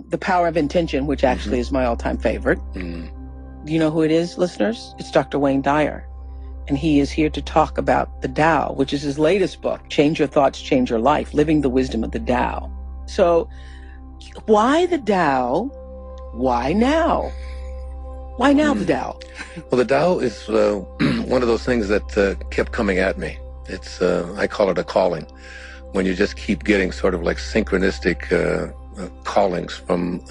reading The Power of Intention, which actually is my all-time favorite. Do you know who it is, listeners? It's Dr. Wayne Dyer. And he is here to talk about the Tao, which is his latest book, Change Your Thoughts, Change Your Life, Living the Wisdom of the Tao. So why the Tao? Why now? Why now the Tao? Well, the Tao is one of those things that kept coming at me. It's, I call it a calling. When you just keep getting sort of like synchronistic callings from,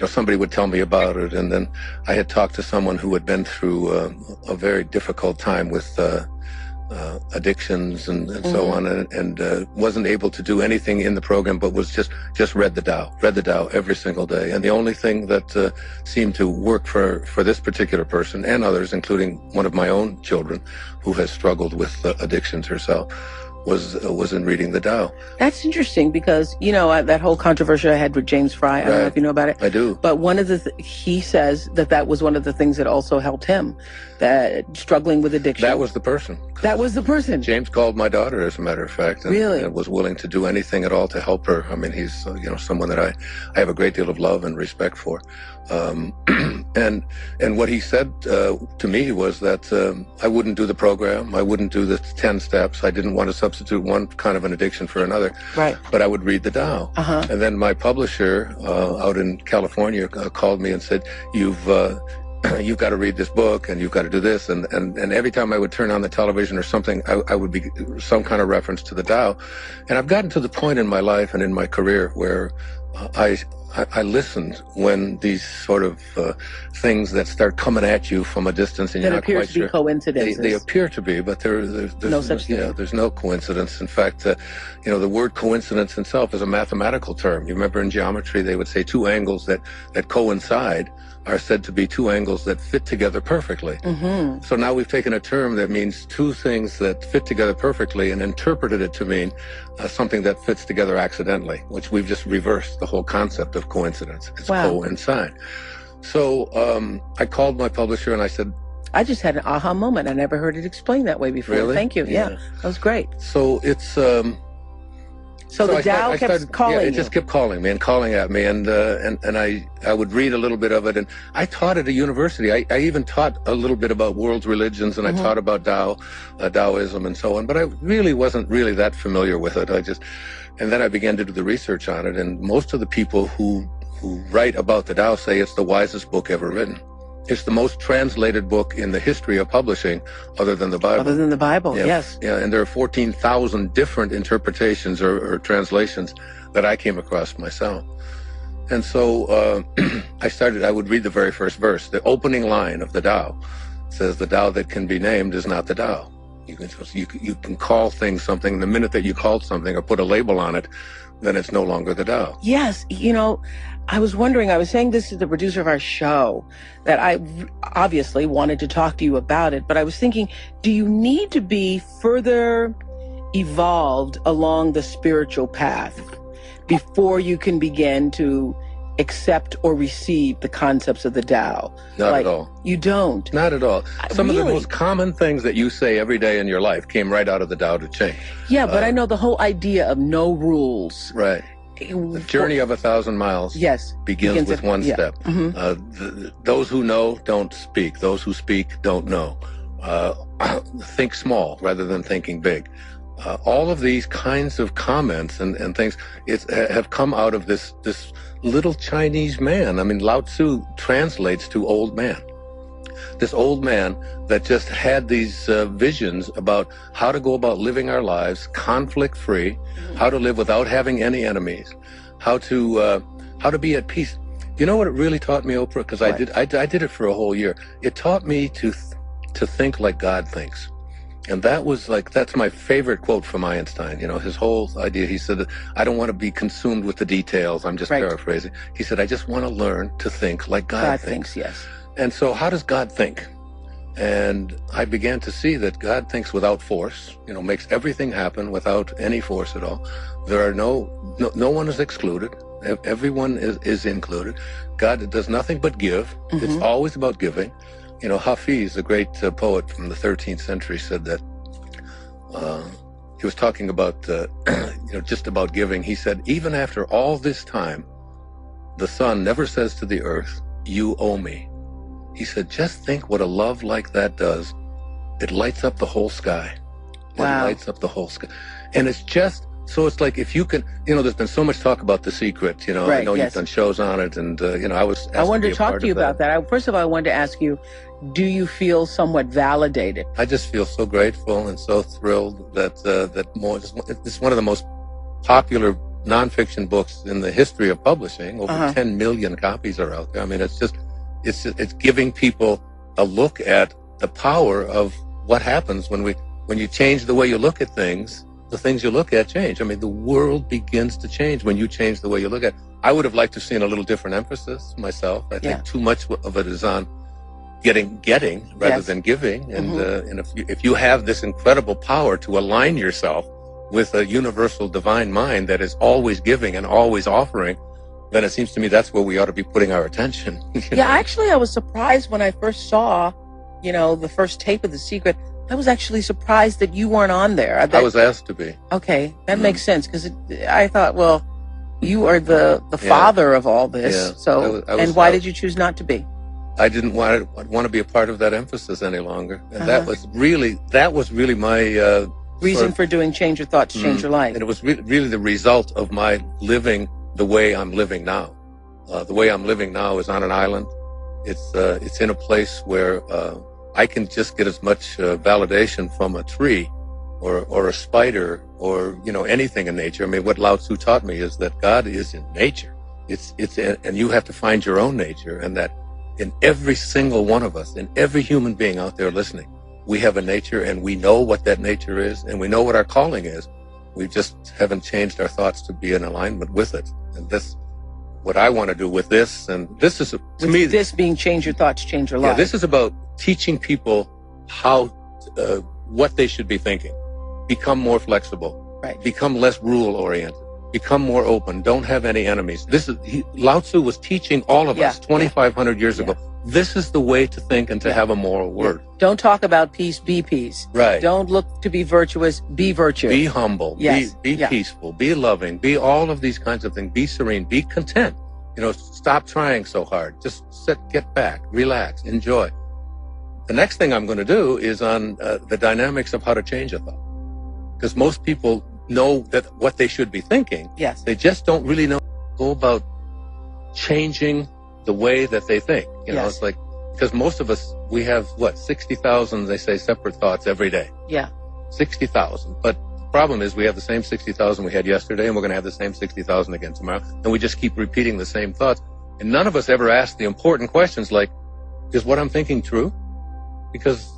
somebody would tell me about it, and then I had talked to someone who had been through a very difficult time with addictions and so on, and wasn't able to do anything in the program, but was just read the Tao every single day. And the only thing that seemed to work for this particular person and others, including one of my own children who has struggled with addictions herself, was in reading the Tao. That's interesting because, that whole controversy I had with James Fry, I don't know if you know about it. I do. But one of he says that was one of the things that also helped him, that struggling with addiction. That was the person. That was the person. James called my daughter, as a matter of fact. And was willing to do anything at all to help her. I mean, he's, someone that I have a great deal of love and respect for. And what he said to me was that I wouldn't do the program. I wouldn't do the 10 steps. I didn't want to substitute one kind of an addiction for another. Right. But I would read the Tao. And then my publisher out in California called me and said, you've got to read this book and you've got to do this. And every time I would turn on the television or something, I would be some kind of reference to the Tao. And I've gotten to the point in my life and in my career where I listened when these sort of things that start coming at you from a distance and you're not quite sure. That appear to be coincidences. They appear to be, but there's no such thing. Yeah, there's no coincidence. In fact, the word coincidence itself is a mathematical term. You remember in geometry they would say two angles that coincide are said to be two angles that fit together perfectly. So now we've taken a term that means two things that fit together perfectly and interpreted it to mean something that fits together accidentally, which we've just reversed the whole concept of coincidence. It's coincide. So I called my publisher and I said, I just had an aha moment. I never heard it explained that way before. Really? Thank you. Yeah, that was great. So it's... So the Tao kept calling you. Yeah, it just kept calling me and calling at me, and I would read a little bit of it, and I taught at a university. I even taught a little bit about world religions, and I taught about Taoism and so on, but I really wasn't really that familiar with it. And then I began to do the research on it, and most of the people who write about the Tao say it's the wisest book ever written. It's the most translated book in the history of publishing, other than the Bible. Other than the Bible, yes. Yeah, and there are 14,000 different interpretations or translations that I came across myself. And so I would read the very first verse. The opening line of the Tao says, the Tao that can be named is not the Tao. You can call things something. The minute that you call something or put a label on it, then it's no longer the Tao. Yes, I was wondering, I was saying this to the producer of our show, that I obviously wanted to talk to you about it, but I was thinking, do you need to be further evolved along the spiritual path before you can begin to accept or receive the concepts of the Tao? Not at all. You don't? Not at all. Some of the most common things that you say every day in your life came right out of the Tao Te Ching. Yeah, but I know the whole idea of no rules. Right. The journey of 1,000 miles begins with one step. Those who know don't speak. Those who speak don't know. Think small rather than thinking big. All of these kinds of comments and things have come out of this little Chinese man. I mean, Lao Tzu translates to old man. This old man that just had these visions about how to go about living our lives conflict-free, how to live without having any enemies, how to be at peace. You know what it really taught me, Oprah? Because I did it for a whole year. It taught me to think like God thinks. And that's my favorite quote from Einstein. His whole idea, he said, I don't want to be consumed with the details. I'm just paraphrasing. He said, I just want to learn to think like God thinks. Yes. And so how does God think? And I began to see that God thinks without force, makes everything happen without any force at all. There are no one is excluded. Everyone is included. God does nothing but give. It's always about giving. Hafiz, the great poet from the 13th century, said that he was talking about, just about giving. He said, even after all this time, the sun never says to the earth, you owe me. He said, just think what a love like that does. It lights up the whole sky. Wow. It lights up the whole sky. And it's just, so it's like if you can, there's been so much talk about The Secret, Right, I know you've done shows on it, and, I wanted to talk to you about that. First of all, I wanted to ask you, do you feel somewhat validated? I just feel so grateful and so thrilled that it's one of the most popular nonfiction books in the history of publishing. Over 10 million copies are out there. I mean, it's giving people a look at the power of what happens when you change the way you look at things. The things you look at change. I mean, the world begins to change when you change the way you look at it. I would have liked to have seen a little different emphasis myself. I think too much of it is on getting rather than giving. And and if you have this incredible power to align yourself with a universal divine mind that is always giving and always offering, then it seems to me that's where we ought to be putting our attention. Actually, I was surprised when I first saw, the first tape of The Secret. I was actually surprised that you weren't on there. I was asked to be. Okay, that makes sense, because I thought, well, you are the father of all this. Yeah. So, and why did you choose not to be? I didn't want to be a part of that emphasis any longer, and that was really my reason for doing Change Your Thoughts, Change Your Life. And it was really the result of my living the way I'm living now. The way I'm living now is on an island. It's in a place where I can just get as much validation from a tree or a spider or, anything in nature. I mean, what Lao Tzu taught me is that God is in nature. And you have to find your own nature, and that in every single one of us, in every human being out there listening, we have a nature, and we know what that nature is, and we know what our calling is. We just haven't changed our thoughts to be in alignment with it. And this, what I want to do with this, and this is, to me, this being Change Your Thoughts, Change Your Life. Yeah, this is about teaching people how, what they should be thinking. Become more flexible. Right. Become less rule-oriented. Become more open. Don't have any enemies. Lao Tzu was teaching all of us 2,500 years ago. This is the way to think and to have a moral word. Don't talk about peace, be peace. Right. Don't look to be virtuous, be virtuous. Be humble. Yes. Be peaceful. Be loving. Be all of these kinds of things. Be serene. Be content. Stop trying so hard. Just get back, relax, enjoy. The next thing I'm going to do is on the dynamics of how to change a thought. Because most people know that what they should be thinking. Yes. They just don't really know go about changing the way that they think. It's like, because most of us, we have 60,000, they say, separate thoughts every day. Yeah. 60,000. But the problem is we have the same 60,000 we had yesterday, and we're going to have the same 60,000 again tomorrow. And we just keep repeating the same thoughts. And none of us ever ask the important questions like, is what I'm thinking true? Because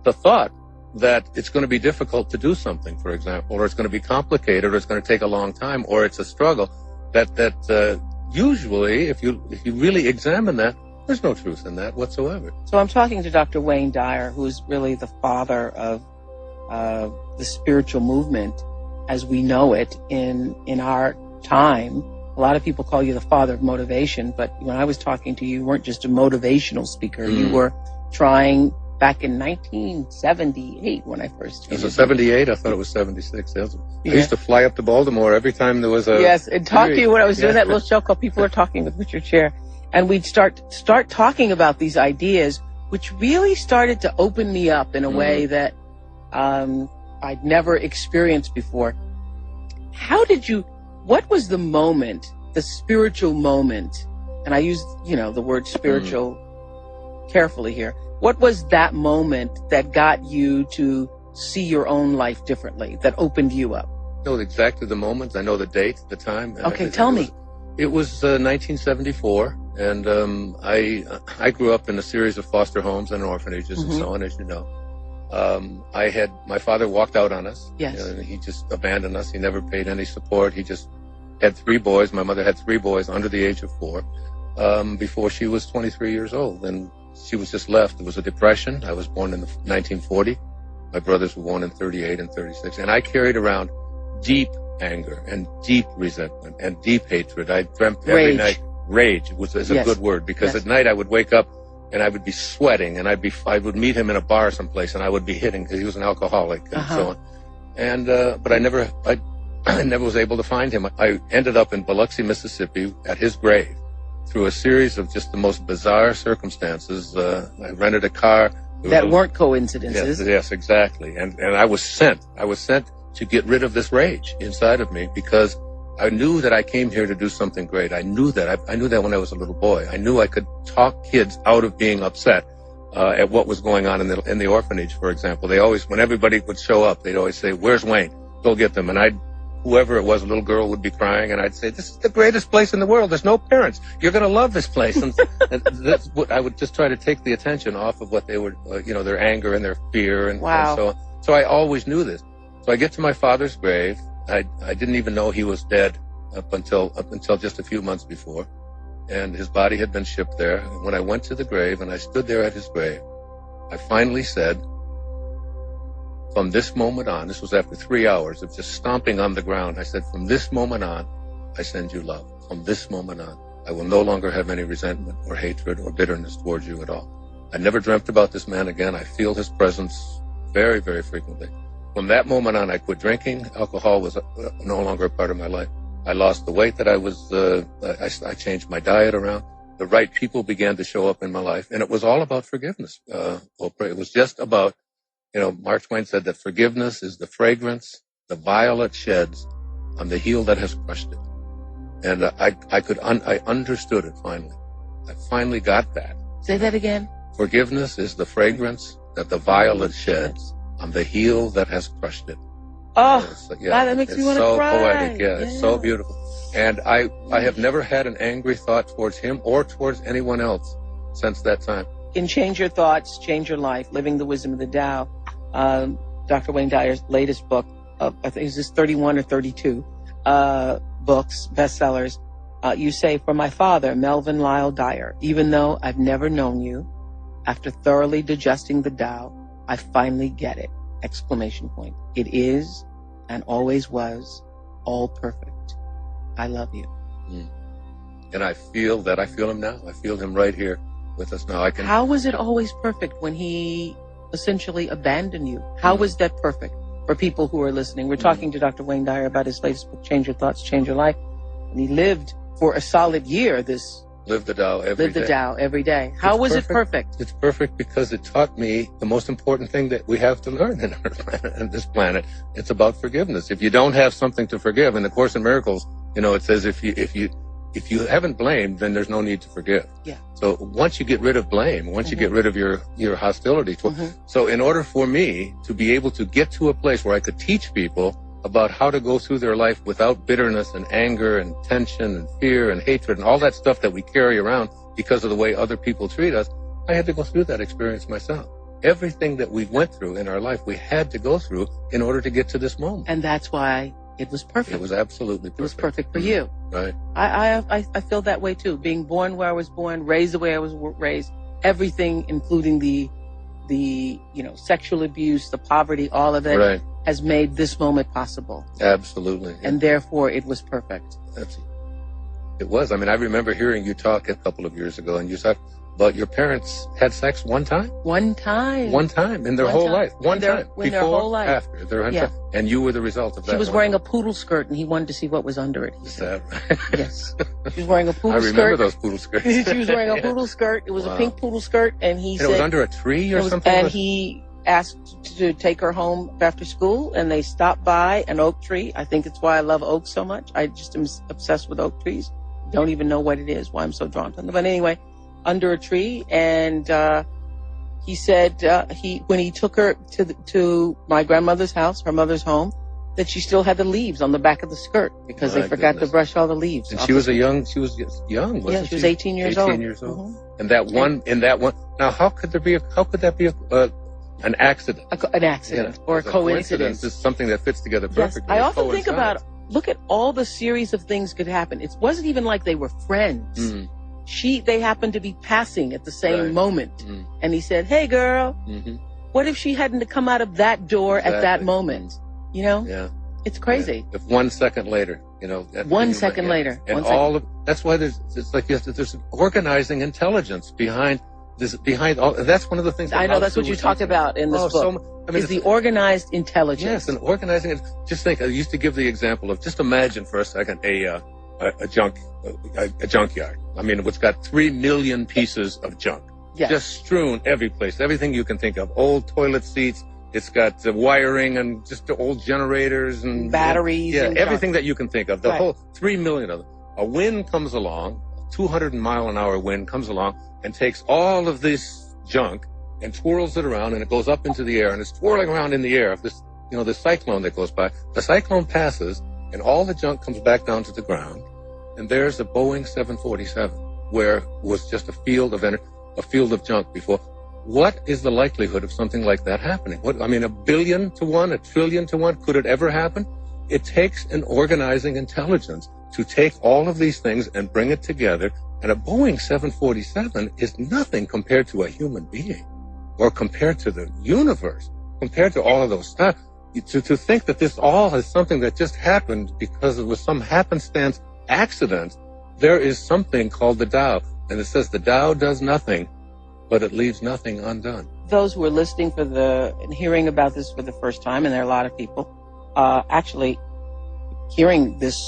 the thought that it's going to be difficult to do something, for example, or it's going to be complicated, or it's going to take a long time, or it's a struggle, that usually, if you really examine that, there's no truth in that whatsoever. So I'm talking to Dr. Wayne Dyer, who's really the father of the spiritual movement as we know it in our time. A lot of people call you the father of motivation, but when I was talking to you, you weren't just a motivational speaker. You were trying back in 1978 when I first came. Was it 78? I thought it was 76. I used to fly up to Baltimore every time there was a... Yes, and talk to you when I was doing that little show called People Are Talking with Richard Scher. And we'd start talking about these ideas, which really started to open me up in a way that I'd never experienced before. What was the moment, the spiritual moment? And I use, the word spiritual carefully here. What was that moment that got you to see your own life differently, that opened you up? I know exactly the moment. I know the date, the time. Okay, tell me. It was 1974, and I grew up in a series of foster homes and orphanages and so on, as you know. My father walked out on us. Yes. He just abandoned us. He never paid any support. He just had 3 boys. My mother had 3 boys under the age of 4 before she was 23 years old. And she was just left. There was a depression. I was born in 1940. My brothers were born in 38 and 36. And I carried around deep anger and deep resentment and deep hatred. I dreamt every night. Rage is a good word, because at night I would wake up and I would be sweating, and I would meet him in a bar someplace, and I would be hitting, because he was an alcoholic and so on. And but I never was able to find him. I ended up in Biloxi, Mississippi, at his grave, through a series of just the most bizarre circumstances, I rented a car. That weren't coincidences. Yes, exactly. And I was sent to get rid of this rage inside of me, because I knew that I came here to do something great. I knew that. I knew that when I was a little boy. I knew I could talk kids out of being upset at what was going on in the orphanage, for example. They always, when everybody would show up, they'd always say, "Where's Wayne? Go get them." And whoever it was, a little girl would be crying, and I'd say, "This is the greatest place in the world. There's no parents. You're going to love this place." And that's what I would just try to take the attention off of what they were, their anger and their fear, and so on. So I always knew this. So I get to my father's grave. I didn't even know he was dead up until just a few months before, and his body had been shipped there. And when I went to the grave and I stood there at his grave, I finally said, from this moment on, this was after 3 hours of just stomping on the ground, I said, from this moment on, I send you love. From this moment on, I will no longer have any resentment or hatred or bitterness towards you at all. I never dreamt about this man again. I feel his presence very, very frequently. From that moment on, I quit drinking. Alcohol was no longer a part of my life. I lost the weight that I was, I changed my diet around. The right people began to show up in my life. And it was all about forgiveness, Oprah. It was just about, Mark Twain said that forgiveness is the fragrance the violet sheds on the heel that has crushed it. And I understood it finally. I finally got that. Say that again. Forgiveness is the fragrance that the violet sheds on the heel that has crushed it. Oh, wow, that makes me want to cry. It's so poetic, it's so beautiful. And I have never had an angry thought towards him or towards anyone else since that time. In Change Your Thoughts, Change Your Life, Living the Wisdom of the Tao, Dr. Wayne Dyer's latest book, I think it's just 31 or 32 books, bestsellers. You say, for my father, Melvin Lyle Dyer, even though I've never known you, after thoroughly digesting the Tao, I finally get it! ! It is and always was all perfect. I love you. And I feel that. I feel him now. I feel him right here with us now. How was it always perfect when he essentially abandoned you? How was that perfect for people who are listening? We're talking to Dr. Wayne Dyer about his latest book, Change Your Thoughts, Change Your Life. And he lived for a solid year Live the Tao every day. How was it perfect? It's perfect because it taught me the most important thing that we have to learn in this planet. It's about forgiveness. If you don't have something to forgive, in the Course in Miracles, it says if you haven't blamed, then there's no need to forgive. Yeah. So once you get rid of blame, once you get rid of your hostility, so in order for me to be able to get to a place where I could teach people about how to go through their life without bitterness and anger and tension and fear and hatred and all that stuff that we carry around because of the way other people treat us, I had to go through that experience myself. Everything that we went through in our life, we had to go through in order to get to this moment. And that's why it was perfect. It was absolutely perfect. It was perfect for you. Right. I feel that way too. Being born where I was born, raised the way I was raised, everything, including the sexual abuse, the poverty, all of it, has made this moment possible. Absolutely. Yeah. And therefore it was perfect. It was. I mean, I remember hearing you talk a couple of years ago, and you talked about your parents had sex one time? One time in their whole life. One time. In their whole life. After. And you were the result of that. She was wearing a poodle skirt, and he wanted to see what was under it. Is that right? Yes. She was wearing a poodle skirt. I remember those poodle skirts. She was wearing a poodle skirt. It was a pink poodle skirt, and he said... it was under a tree or something? And he asked to take her home after school, and they stopped by an oak tree. I think it's why I love oaks so much. I just am obsessed with oak trees. Don't even know what it is, why I'm so drawn to them. But anyway, under a tree, and he said when he took her to my grandmother's house, her mother's home, that she still had the leaves on the back of the skirt because they forgot to brush all the leaves. And she was young, wasn't she? Yeah, she was 18 years old. 18 years old. Mm-hmm. And that one. Now, how could that be an accident? An accident or a coincidence. Is something that fits together perfectly. Yes. I often think about, look at all the series of things could happen. It wasn't even like they were friends. Mm. They happened to be passing at the same moment. Mm. And he said, hey, girl, what if she hadn't come out of that door at that moment? Yeah. It's crazy. Yeah. If 1 second later, 1 second later. And that's why there's organizing intelligence behind all. That's one of the things. I know that's what you talked about in this book. Is the organized intelligence. Yes, and organizing it. Just think, I used to give the example of, just imagine for a second a junkyard. I mean, it's got 3 million pieces of junk. Yes. Just strewn every place. Everything you can think of. Old toilet seats. It's got wiring and just old generators and batteries. And everything that you can think of. The whole 3 million of them. A wind comes along, a 200-mile-an-hour wind comes along and takes all of this junk and twirls it around, and it goes up into the air, and it's twirling around in the air. This, this cyclone that goes by. The cyclone passes, and all the junk comes back down to the ground, and there's a Boeing 747 where it was just a field of junk before. What is the likelihood of something like that happening? 1 billion to 1, 1 trillion to 1? Could it ever happen? It takes an organizing intelligence to take all of these things and bring it together. And a Boeing 747 is nothing compared to a human being or compared to the universe, compared to all of those stuff. To think that this all is something that just happened because it was some happenstance accident. There is something called the Tao, and it says the Tao does nothing, but it leaves nothing undone. Those who are listening and hearing about this for the first time, and there are a lot of people actually hearing this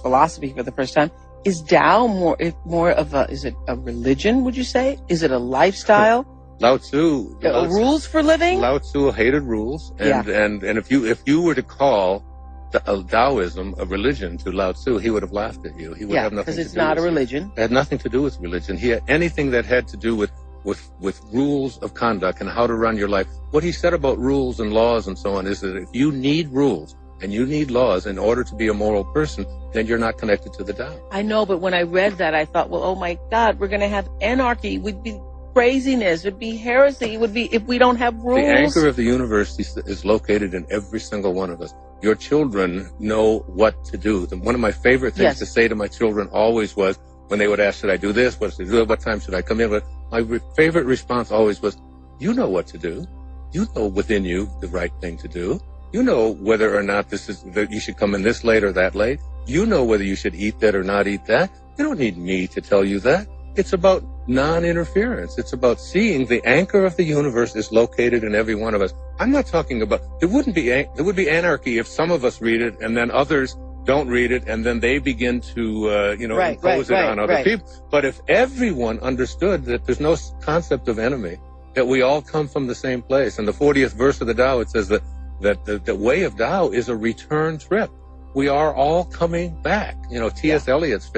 philosophy for the first time, is Tao more of is it a religion, would you say? Is it a lifestyle? Lao Tzu. Rules for living? Lao Tzu hated rules. And if you were to call Taoism a religion to Lao Tzu, he would have laughed at you. He would have nothing to do with it. Because it's not a religion. It had nothing to do with religion. He had anything that had to do with rules of conduct and how to run your life. What he said about rules and laws and so on is that if you need rules and you need laws in order to be a moral person, then you're not connected to the Tao. I know, but when I read that, I thought, well, oh my God, we're going to have anarchy. We'd be craziness. It'd be heresy. It would be if we don't have rules. The anchor of the universe is located in every single one of us. Your children know what to do. One of my favorite things to say to my children always was, when they would ask, should I do this? What time should I come in? But my favorite response always was, you know what to do. You know within you the right thing to do. You know whether or not that you should come in this late or that late. You know whether you should eat that or not eat that. You don't need me to tell you that. It's about non-interference. It's about seeing the anchor of the universe is located in every one of us. I'm not talking about, there would be anarchy if some of us read it and then others don't read it and then they begin to, impose it on other people. But if everyone understood that there's no concept of enemy, that we all come from the same place. In the 40th verse of the Tao, it says that the way of Tao is a return trip. We are all coming back. T.S. Eliot's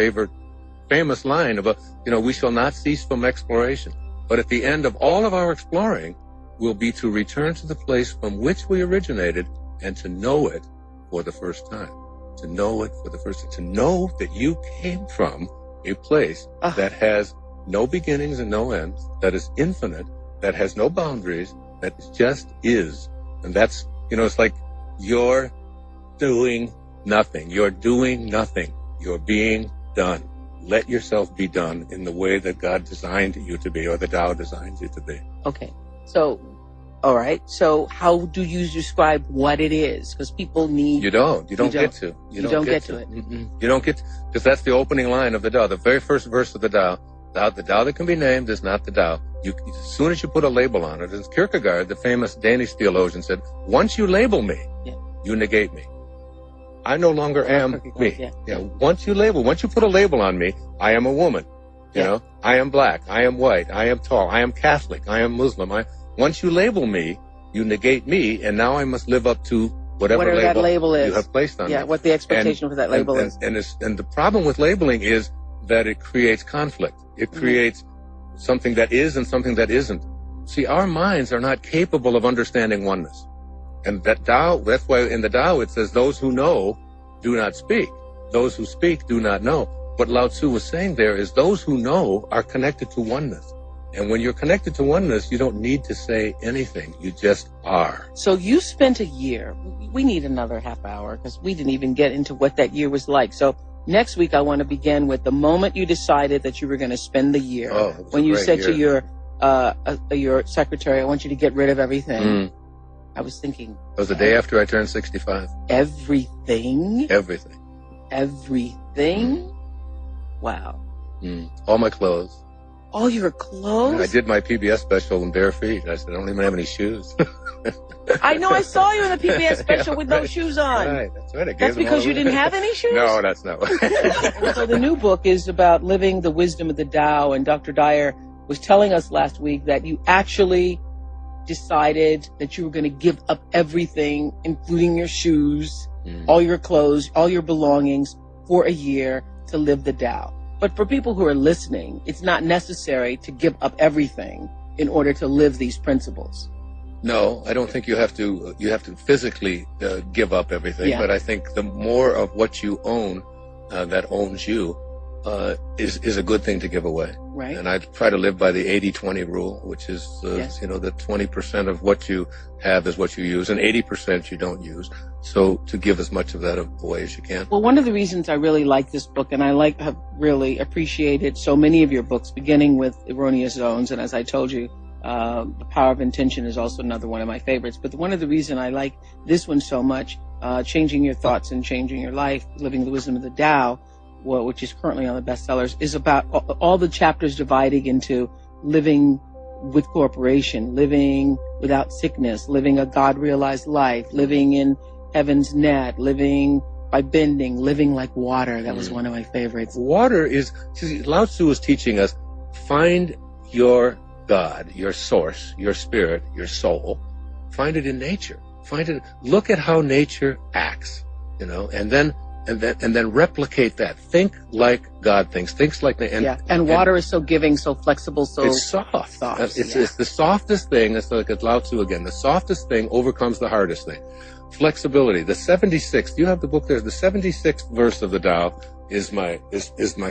famous line about, we shall not cease from exploration. But at the end of all of our exploring will be to return to the place from which we originated and to know it for the first time. To know it for the first time. To know that you came from a place that has no beginnings and no ends, that is infinite, that has no boundaries, that just is. And that's, it's like you're doing nothing. You're doing nothing. You're being done. Let yourself be done in the way that God designed you to be, or the Tao designed you to be. Okay. So, all right. So how do you describe what it is? Because people need... You don't get to. You don't get to it. You don't get to, because that's the opening line of the Tao. The very first verse of the Tao. The Tao that can be named is not the Tao. As soon as you put a label on it, as Kierkegaard, the famous Danish theologian, said, once you label me, you negate me. I no longer am me. Once you put a label on me, I am a woman. You know, I am black. I am white. I am tall. I am Catholic. I am Muslim. Once you label me, you negate me, and now I must live up to whatever that label is you have placed on me. Yeah, what the expectation for that label is. And the problem with labeling is that it creates conflict. It creates something that is and something that isn't. See, our minds are not capable of understanding oneness. And that Tao, that's why in the Tao it says, those who know do not speak. Those who speak do not know. What Lao Tzu was saying there is those who know are connected to oneness. And when you're connected to oneness, you don't need to say anything. You just are. So you spent a year. We need another half hour because we didn't even get into what that year was like. So next week, I want to begin with the moment you decided that you were going to spend the year. When you said to your secretary, I want you to get rid of everything. I was thinking. It was the day after I turned 65. Everything? Everything. Everything? Wow. All my clothes. all your clothes? I did my PBS special in bare feet. I said, I don't even have any shoes. I know, I saw you in the PBS special with no shoes on. Right, that's right. That's because you didn't have any shoes? No, that's not. So the new book is about living the wisdom of the Tao, and Dr. Dyer was telling us last week that you actually decided that you were going to give up everything, including your shoes, all your clothes, all your belongings, for a year to live the Tao. But for people who are listening, it's not necessary to give up everything in order to live these principles. No, I don't think you have to physically give up everything, but I think the more of what you own that owns you is a good thing to give away. Right. And I try to live by the 80-20 rule, which is, that 20% of what you have is what you use and 80% you don't use. So to give as much of that away as you can. Well, one of the reasons I really like this book, and I have really appreciated so many of your books, beginning with Erroneous Zones, and as I told you, The Power of Intention is also another one of my favorites. But one of the reasons I like this one so much, Changing Your Thoughts and Changing Your Life, Living the Wisdom of the Tao, which is currently on the bestsellers, is about all the chapters dividing into living with cooperation, living without sickness, living a God-realized life, living in heaven's net, living by bending, living like water. That was one of my favorites. Water is, Lao Tzu is teaching us, find your God, your source, your spirit, your soul. Find it in nature. Look at how nature acts, and then replicate that. Think like God thinks. And water is so giving, so flexible, so it's soft. It's the softest thing. It's like Lao Tzu again. The softest thing overcomes the hardest thing. Flexibility. The 76th. Do you have the book there? The 76th verse of the Tao is my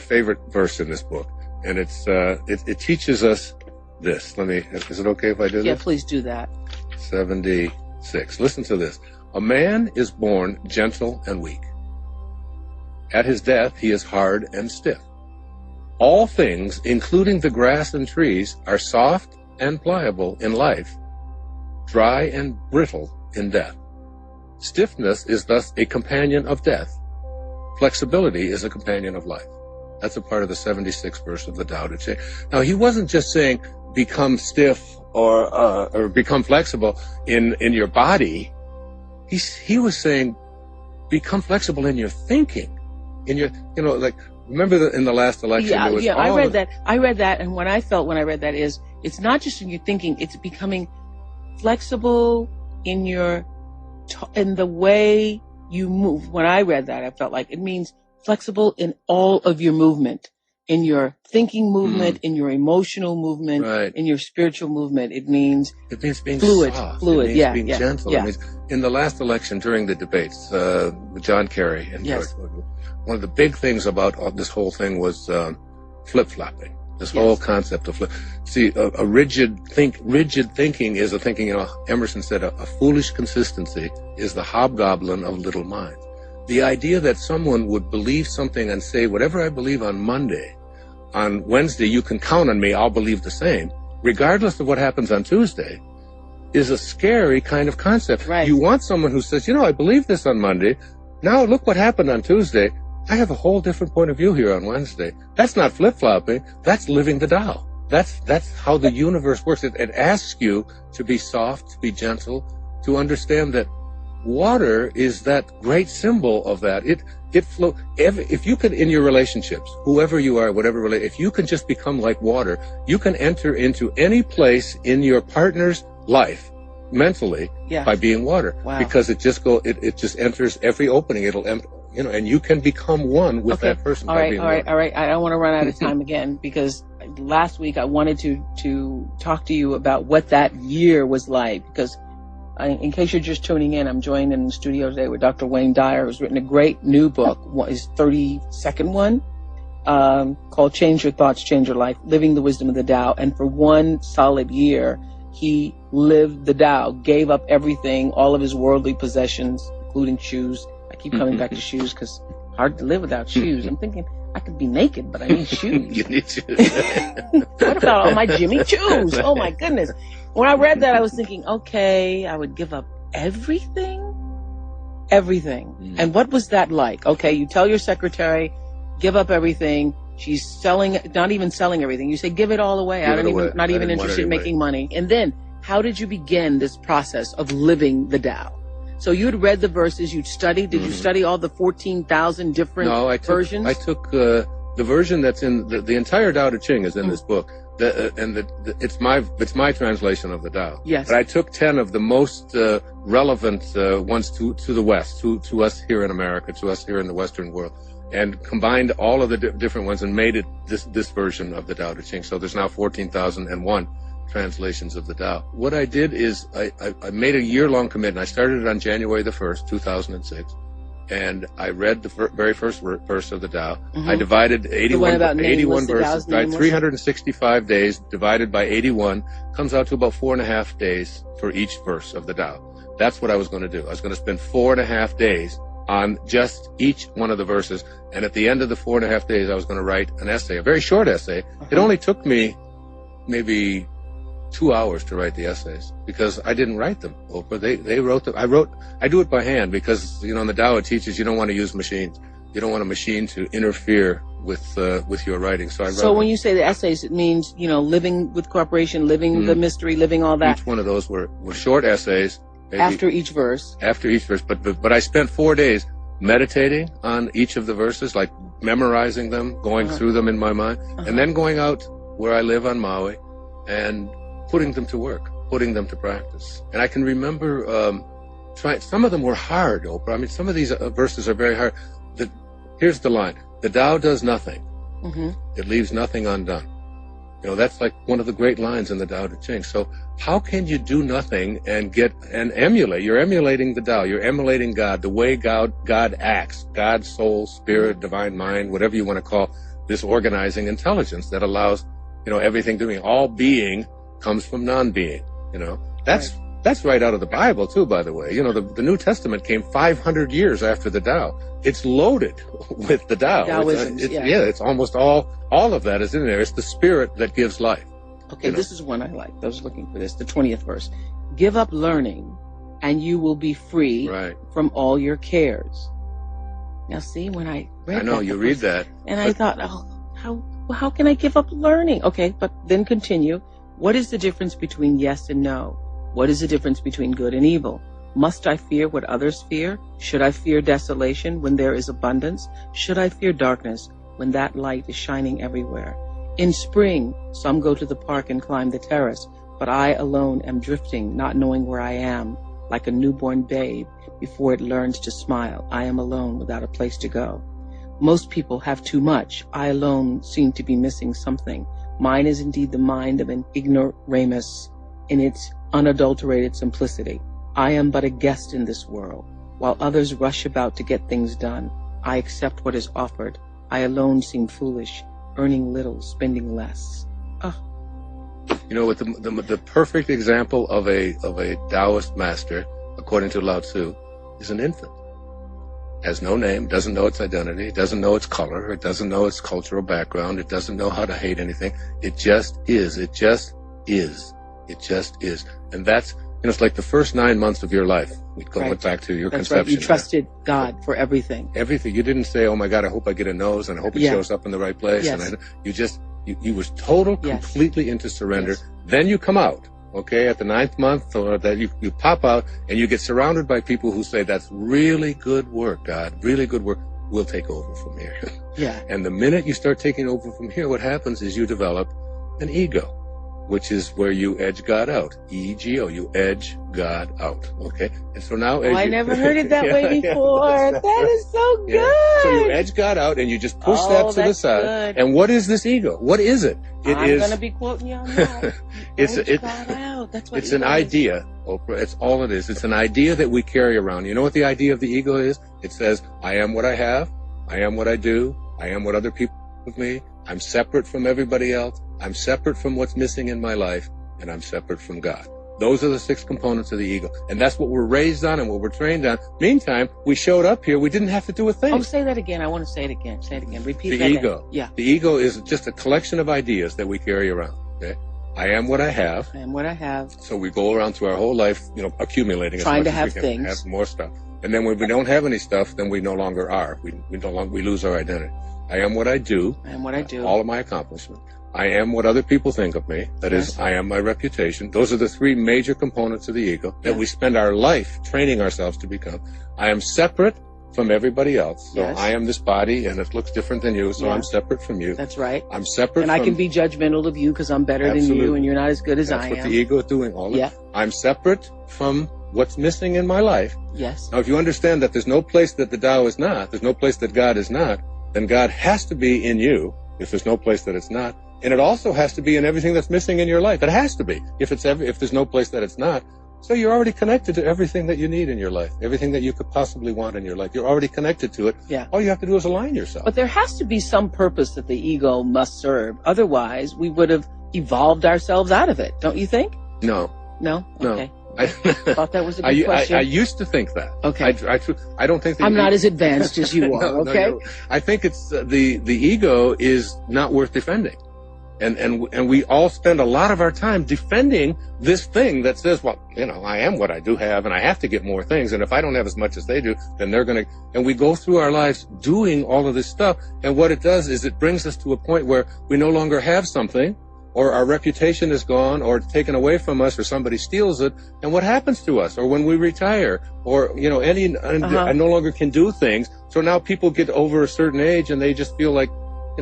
favorite verse in this book, and it teaches us this. Is it okay if I do this? Yeah, please do that. 76. Listen to this. A man is born gentle and weak. At his death, he is hard and stiff. All things, including the grass and trees, are soft and pliable in life, dry and brittle in death. Stiffness is thus a companion of death. Flexibility is a companion of life. That's a part of the 76th verse of the Tao Te Ching. Now, he wasn't just saying become stiff or become flexible in your body. He was saying become flexible in your thinking. In your, remember in the last election? I read that, and what I felt when I read that is, it's not just in your thinking, it's becoming flexible in in the way you move. When I read that, I felt like it means flexible in all of your movement, in your thinking movement, in your emotional movement, in your spiritual movement. It means being fluid, soft. It means being gentle. Yeah. It means, in the last election, during the debates, with John Kerry and George Bush, one of the big things about this whole thing was flip-flopping. This whole concept of a rigid thinking is a thinking. Emerson said, a foolish consistency is the hobgoblin of little minds. The idea that someone would believe something and say, whatever I believe on Monday, on Wednesday you can count on me, I'll believe the same, regardless of what happens on Tuesday, is a scary kind of concept. Right. You want someone who says, I believe this on Monday. Now look what happened on Tuesday. I have a whole different point of view here on Wednesday. That's not flip-flopping. That's living the Tao. That's how the universe works. It asks you to be soft, to be gentle, to understand that water is that great symbol of that. It flows. If you could, in your relationships, whoever you are, whatever, if you can just become like water, you can enter into any place in your partner's life mentally by being water. Wow. Because it just enters every opening. And you can become one with that person. All right. I don't want to run out of time again, because last week I wanted to talk to you about what that year was like, because in case you're just tuning in, I'm joined in the studio today with Dr. Wayne Dyer, who's written a great new book, his 32nd one, called Change Your Thoughts, Change Your Life, Living the Wisdom of the Tao. And for one solid year, he lived the Tao, gave up everything, all of his worldly possessions, including shoes. I keep coming back to shoes because hard to live without shoes. I'm thinking I could be naked, but I need shoes. You need shoes. What about all my Jimmy Choos? Oh my goodness. When I read that, I was thinking, okay, I would give up everything. And what was that like? Okay, you tell your secretary, give up everything. She's selling, not even selling everything. You say, give it all away. Not even interested in making money. And then how did you begin this process of living the Tao? So you had read the verses, you'd studied. Did you study all the 14,000 different versions? I took the version that's in the entire Tao Te Ching is in this book. It's my translation of the Tao. Yes. But I took 10 of the most relevant ones to the West, to us here in America, to us here in the Western world, and combined all of the different ones and made it this version of the Tao Te Ching. So there's now 14,001 translations of the Tao. What I did is I made a year-long commitment. I started it on January the 1st, 2006. And I read the very first verse of the Tao. I divided 81 verses, right? 365 days divided by 81 comes out to about 4.5 days for each verse of the Tao. That's what I was going to do. I was going to spend 4.5 days on just each one of the verses. And at the end of the 4.5 days, I was going to write an essay, a very short essay. It only took me maybe 2 hours to write the essays because I didn't write them, Oprah. They wrote them. I do it by hand because, in the Tao it teaches you don't want to use machines. You don't want a machine to interfere with your writing. So when you say the essays, it means, living with cooperation, living the mystery, living all that. Each one of those were short essays. After each verse. After each verse. But I spent 4 days meditating on each of the verses, like memorizing them, going through them in my mind, and then going out where I live on Maui and putting them to work, putting them to practice. And I can remember some of them were hard, Oprah. I mean, some of these verses are very hard. Here's the line. The Tao does nothing. It leaves nothing undone. That's like one of the great lines in the Tao Te Ching. So how can you do nothing and emulate? You're emulating the Tao. You're emulating God, the way God acts, God, soul, spirit, divine mind, whatever you want to call this organizing intelligence that allows, everything to be. All being comes from non-being. That's right out of the Bible too, by the way. The New Testament came 500 years after the Tao. It's loaded with the Tao. Taoism, it's almost all of that is in there. It's the spirit that gives life. Okay, this is one I like. I was looking for this, the 20th verse. Give up learning and you will be free from all your cares. Now see, when I read read that. And I thought, how can I give up learning? Okay, but then continue. What is the difference between yes and no? What is the difference between good and evil? Must I fear what others fear? Should I fear desolation when there is abundance? Should I fear darkness when that light is shining everywhere? In spring, some go to the park and climb the terrace, but I alone am drifting, not knowing where I am, like a newborn babe before it learns to smile. I am alone without a place to go. Most people have too much. I alone seem to be missing something. Mine is indeed the mind of an ignoramus in its unadulterated simplicity. I am but a guest in this world. While others rush about to get things done, I accept what is offered. I alone seem foolish, earning little, spending less. With the perfect example of a Taoist master, according to Lao Tzu, is an infant. Has no name, doesn't know its identity, doesn't know its color, it doesn't know its cultural background, it doesn't know how to hate anything. It just is. It just is. It just is. And that's, it's like the first 9 months of your life. We went back to your conception. Right. You trusted God for everything. Everything. You didn't say, oh my God, I hope I get a nose and I hope it shows up in the right place. Yes. And you was total, completely into surrender. Yes. Then you come out, okay, at the 9th month, or that you pop out and you get surrounded by people who say, that's really good work, God, really good work. We'll take over from here. Yeah. And the minute you start taking over from here, what happens is you develop an ego, which is where you edge God out. E-G-O, you edge God out. Okay? And so now... I never heard it that way before. That is so good. Yeah. So you edge God out and you just push that to the side. Good. And what is this ego? What is it? I'm going to be quoting you on that. Edge God out. That's what it's an idea, Oprah. It's all it is. It's an idea that we carry around. You know what the idea of the ego is? It says, I am what I have. I am what I do. I am what other people do with me. I'm separate from everybody else. I'm separate from what's missing in my life, and I'm separate from God. Those are the 6 components of the ego. And that's what we're raised on and what we're trained on. Meantime, we showed up here. We didn't have to do a thing. Oh, say that again. I want to say it again. Say it again. Repeat that. The ego. Yeah. The ego is just a collection of ideas that we carry around. Okay? I am what I have. I am what I have. So we go around through our whole life, accumulating trying as much to as have we can, things. have more stuff. And then when we don't have any stuff, then we no longer are. We lose our identity. I am what I do. I am what I do. All of my accomplishments. I am what other people think of me. That is, I am my reputation. Those are the three major components of the ego that we spend our life training ourselves to become. I am separate from everybody else. So I am this body and it looks different than you, so I'm separate from you. That's right. I'm separate and I can be judgmental of you because I'm better than you and you're not as good as I am. That's what the ego is doing all the time. I'm separate from what's missing in my life. Yes. Now, if you understand that there's no place that the Tao is not, there's no place that God is not, then God has to be in you if there's no place that it's not. And it also has to be in everything that's missing in your life. It has to be. If there's no place that it's not. So you're already connected to everything that you need in your life, everything that you could possibly want in your life. You're already connected to it. Yeah. All you have to do is align yourself. But there has to be some purpose that the ego must serve. Otherwise, we would have evolved ourselves out of it. Don't you think? No. No? No. Okay. I thought that was a good question. I used to think that. Okay. I don't think I'm not as advanced as you are, okay? No. I think it's the ego is not worth defending. And we all spend a lot of our time defending this thing that says, well, I am what I do have and I have to get more things. And if I don't have as much as they do, then they're going to, and we go through our lives doing all of this stuff. And what it does is it brings us to a point where we no longer have something, or our reputation is gone or taken away from us, or somebody steals it. And what happens to us? Or when we retire, or, I no longer can do things. So now people get over a certain age and they just feel like,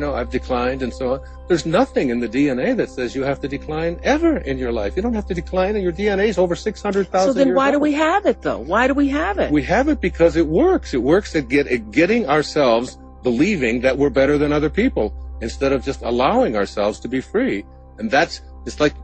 I've declined and so on. There's nothing in the DNA that says you have to decline ever in your life. You don't have to decline, and your DNA is over 600,000 years old. So then why do we have it, though? Why do we have it? We have it because it works. It works at getting ourselves believing that we're better than other people instead of just allowing ourselves to be free. And it's like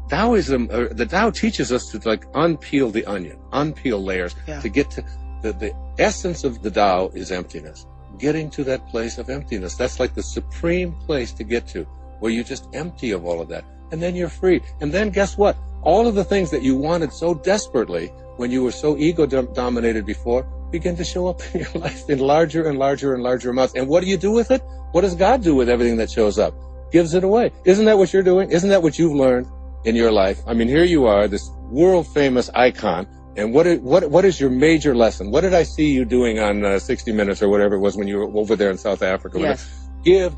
Taoism, or the Tao teaches us to unpeel the onion, unpeel layers to get to the essence of the Tao is emptiness. Getting to that place of emptiness. That's like the supreme place to get to, where you're just empty of all of that. And then you're free. And then guess what? All of the things that you wanted so desperately when you were so ego-dominated before begin to show up in your life in larger and larger and larger amounts. And what do you do with it? What does God do with everything that shows up? Gives it away. Isn't that what you're doing? Isn't that what you've learned in your life? I mean, here you are, this world-famous icon. And what is your major lesson? What did I see you doing on 60 Minutes or whatever it was when you were over there in South Africa? Yes. Give.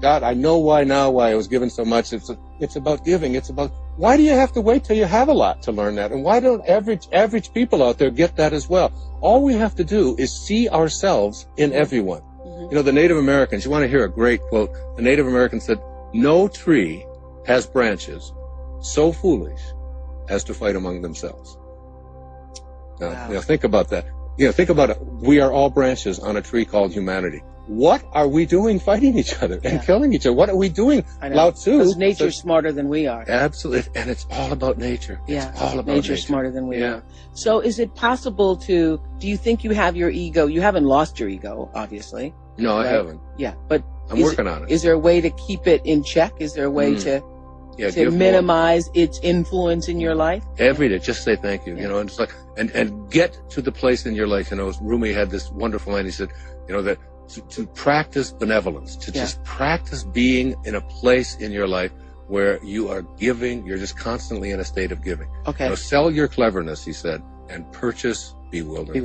God, I know why I was given so much. It's about giving. It's about, why do you have to wait till you have a lot to learn that? And why don't average people out there get that as well? All we have to do is see ourselves in everyone. Mm-hmm. The Native Americans, you want to hear a great quote. The Native Americans said, no tree has branches so foolish as to fight among themselves. Now, think about that. Think about it. We are all branches on a tree called humanity. What are we doing fighting each other and killing each other? What are we doing? Lao Tzu. Because nature's smarter than we are. Absolutely. And it's all about nature. Yeah. It's all about nature's smarter than we are. So is it possible do you think you have your ego? You haven't lost your ego, obviously. No, right? I haven't. Yeah. But I'm working on it. Is there a way to keep it in check? Is there a way to minimize its influence in your life? Every day, just say thank you, and it's like, and get to the place in your life. Rumi had this wonderful line. He said, that to practice benevolence, to just practice being in a place in your life where you are giving, you're just constantly in a state of giving. Okay. Sell your cleverness, he said, and purchase bewilderment.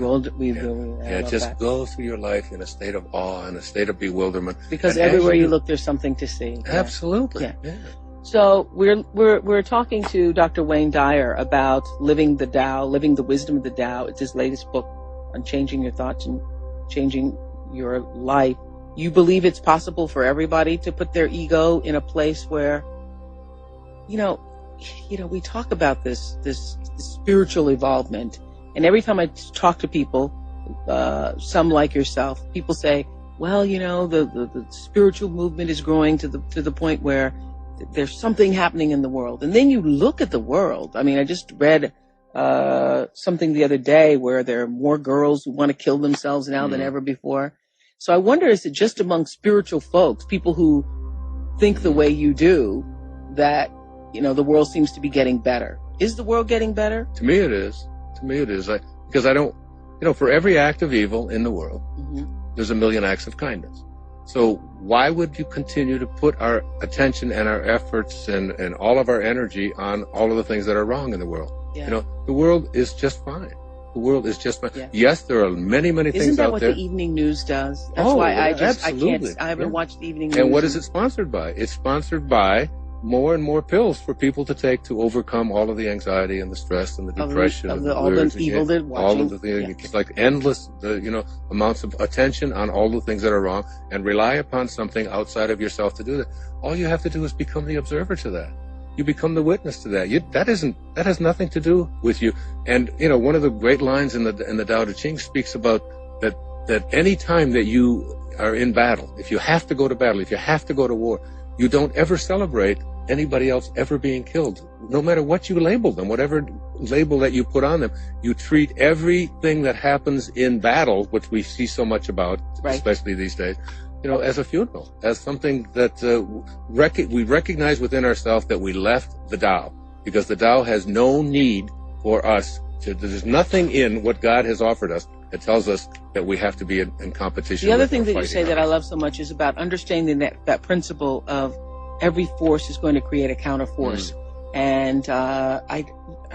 Just go through your life in a state of awe, in a state of bewilderment. Because everywhere you look, there's something to see. Absolutely. Yeah. So we're talking to Dr. Wayne Dyer about living the Tao, living the wisdom of the Tao. It's his latest book on changing your thoughts and changing your life. You believe it's possible for everybody to put their ego in a place where, we talk about this spiritual evolvement, and every time I talk to people, some like yourself, people say, well, the spiritual movement is growing to the point where there's something happening in the world. And then you look at the world. I mean, I just read something the other day where there are more girls who want to kill themselves now than ever before. So I wonder, is it just among spiritual folks, people who think the way you do, that, the world seems to be getting better? Is the world getting better? To me it is. Because I don't, for every act of evil in the world, there's a million acts of kindness. So why would you continue to put our attention and our efforts and all of our energy on all of the things that are wrong in the world? Yeah. The world is just fine. The world is just fine. Yeah. Yes, there are many, many things out there. Isn't that what the evening news does? That's why I haven't watched the evening news. And what is it sponsored by? It's sponsored by more and more pills for people to take to overcome all of the anxiety and the stress and the depression and all the evil they're watching. All of the things. It's like endless, amounts of attention on all the things that are wrong, and rely upon something outside of yourself to do that. All you have to do is become the observer to that. You become the witness to that. That has nothing to do with you. And one of the great lines in the Tao Te Ching speaks about that any time that you are in battle, if you have to go to battle, if you have to go to war, you don't ever celebrate anybody else ever being killed, no matter what you label them, whatever label that you put on them. You treat everything that happens in battle, which we see so much about, right, especially these days, as a funeral, as something that we recognize within ourselves that we left the Tao, because the Tao has no need for us. There's nothing in what God has offered us that tells us that we have to be in competition. The other thing that you say that I love so much is about understanding that principle of every force is going to create a counter force. And I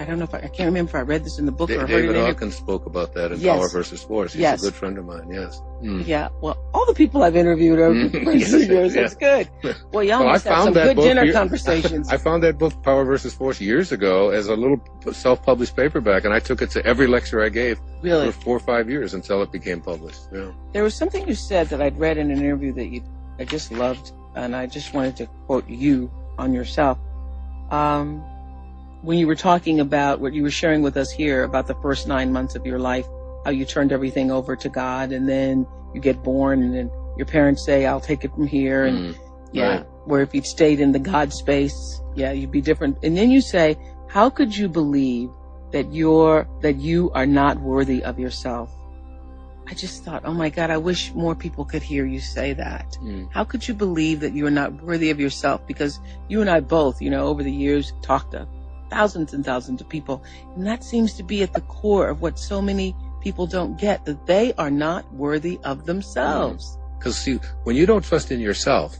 don't know if I can't remember if I read this in the book or heard it. David Hawkins spoke about that in Power versus Force. He's a good friend of mine. Yes. Yeah. Well, all the people I've interviewed over the years. That's good. Well, y'all must have some good dinner conversations. I found that book, Power versus Force, years ago as a little self-published paperback, and I took it to every lecture I gave for 4 or 5 years until it became published. Yeah. There was something you said that I'd read in an interview that I just loved, and I just wanted to quote you on yourself. When you were talking about what you were sharing with us here about the first 9 months of your life, how you turned everything over to God, and then you get born, and then your parents say, "I'll take it from here," and right. Where if you'd stayed in the God space, you'd be different. And then you say, "How could you believe that you are not worthy of yourself?" I just thought, oh my God, I wish more people could hear you say that. How could you believe that you are not worthy of yourself? Because you and I both, over the years, talked to thousands and thousands of people. And that seems to be at the core of what so many people don't get, that they are not worthy of themselves. Because see, when you don't trust in yourself,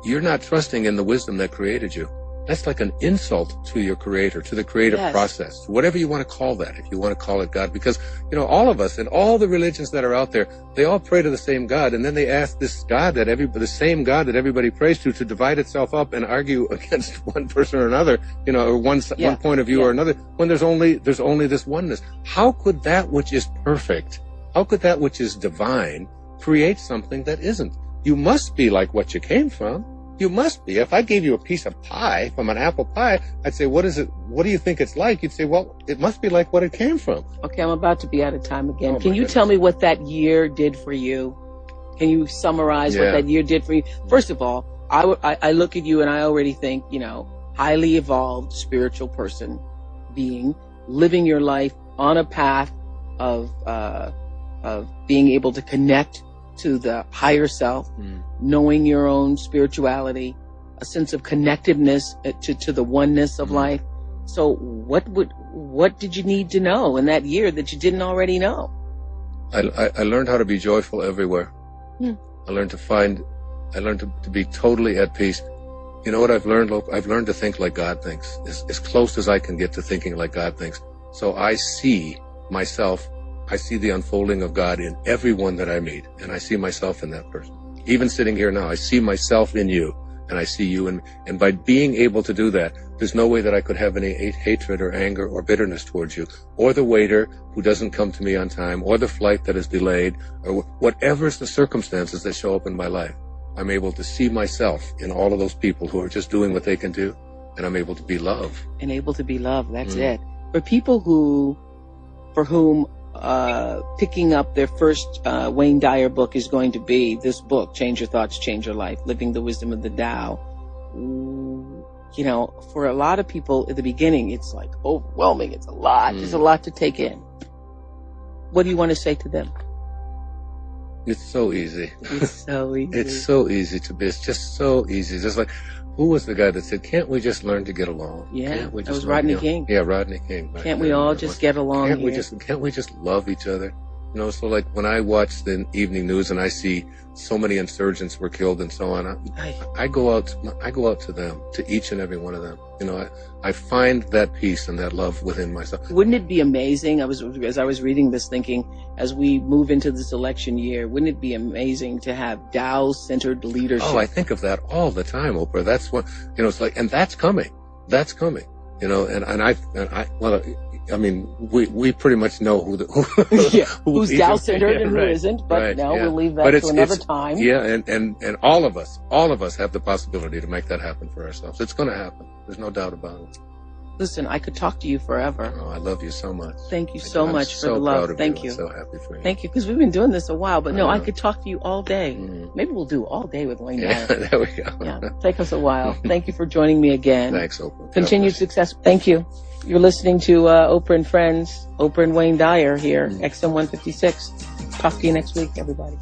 you're not trusting in the wisdom that created you. That's like an insult to your creator, to the creative process, whatever you want to call that, if you want to call it God. Because, all of us and all the religions that are out there, they all pray to the same God. And then they ask this God the same God that everybody prays to divide itself up and argue against one person or another, or one point of view or another, when there's only this oneness. How could that which is perfect, how could that which is divine create something that isn't? You must be like what you came from. You must be. If I gave you a piece of pie from an apple pie, I'd say, what is it? What do you think it's like? You'd say, well, it must be like what it came from. Okay, I'm about to be out of time again. Can you tell me what that year did for you? Can you summarize what that year did for you? First of all, I look at you and I already think, highly evolved spiritual person, being, living your life on a path of being able to connect to the higher self, knowing your own spirituality, a sense of connectiveness to the oneness of life. So what did you need to know in that year that you didn't already know? I learned how to be joyful everywhere. I learned to be totally at peace. You know what I've learned, Lope? I've learned to think like God thinks, as close as I can get to thinking like God thinks. So I see myself, I see the unfolding of God in everyone that I meet, and I see myself in that person. Even sitting here now, I see myself in you, and I see you in me. And by being able to do that, there's no way that I could have any hatred or anger or bitterness towards you, or the waiter who doesn't come to me on time, or the flight that is delayed, or whatever's the circumstances that show up in my life. I'm able to see myself in all of those people who are just doing what they can do, and I'm able to be love. And able to be love, that's it. For people for whom picking up their first Wayne Dyer book is going to be this book, Change Your Thoughts, Change Your Life, Living the Wisdom of the Tao. For a lot of people at the beginning, it's like overwhelming. It's a lot. There's a lot to take in. What do you want to say to them? It's so easy. It's so easy. It's so easy to be. It's just so easy. Just like, who was the guy that said, can't we just learn to get along? Yeah, that was Rodney King. Yeah, Rodney King. Can't we all just get along? Can't we just love each other? You know, so like when I watch the evening news and I see so many insurgents were killed and so on, I go out to them, to each and every one of them. You know, I find that peace and that love within myself. Wouldn't it be amazing? As I was reading this, thinking, as we move into this election year, wouldn't it be amazing to have Tao-centered leadership? Oh, I think of that all the time, Oprah. That's what, you know, it's like, and that's coming. That's coming. You know, I mean, we pretty much know who's Tao-centered and who isn't, but we'll leave that to another time. Yeah, and all of us have the possibility to make that happen for ourselves. It's going to happen. There's no doubt about it. Listen, I could talk to you forever. Oh, I love you so much. Thank you so much for the love. Thank you. I'm so happy for you. Thank you, because we've been doing this a while, but no, I could talk to you all day. Maybe we'll do all day with Wayne Dyer. There we go. Yeah, take us a while. Thank you for joining me again. Thanks, Oprah. Continued success. Thank you. You're listening to Oprah and Friends, Oprah and Wayne Dyer here, XM 156. Talk to you next week, everybody.